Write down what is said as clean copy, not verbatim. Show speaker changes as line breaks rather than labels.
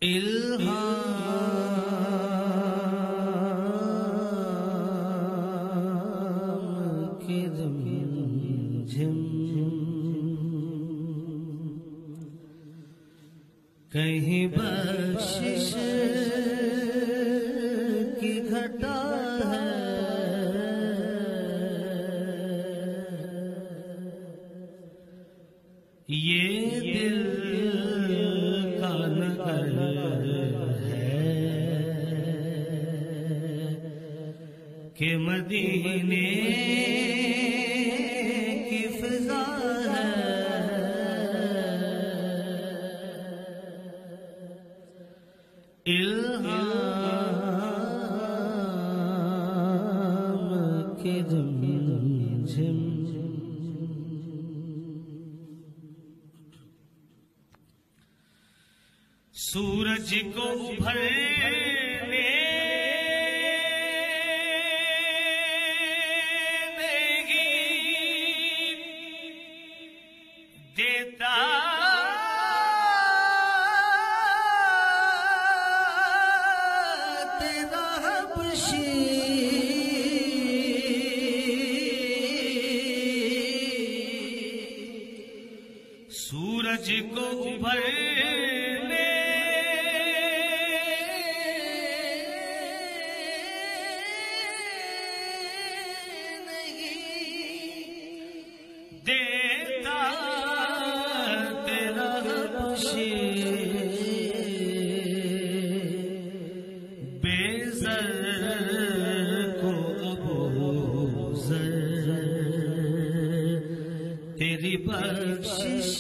इल्हाम की झिम कहीं बख्शिश की घटा है, ये दिल का नगर है कि मदीने की फिजा है। इल्हाम की झिम सूरज को उभरने नहीं देता तेरा हबशी, सूरज को उभरने देता तेरा हबशी, बेज़र को अबूज़र तेरी बख्शिश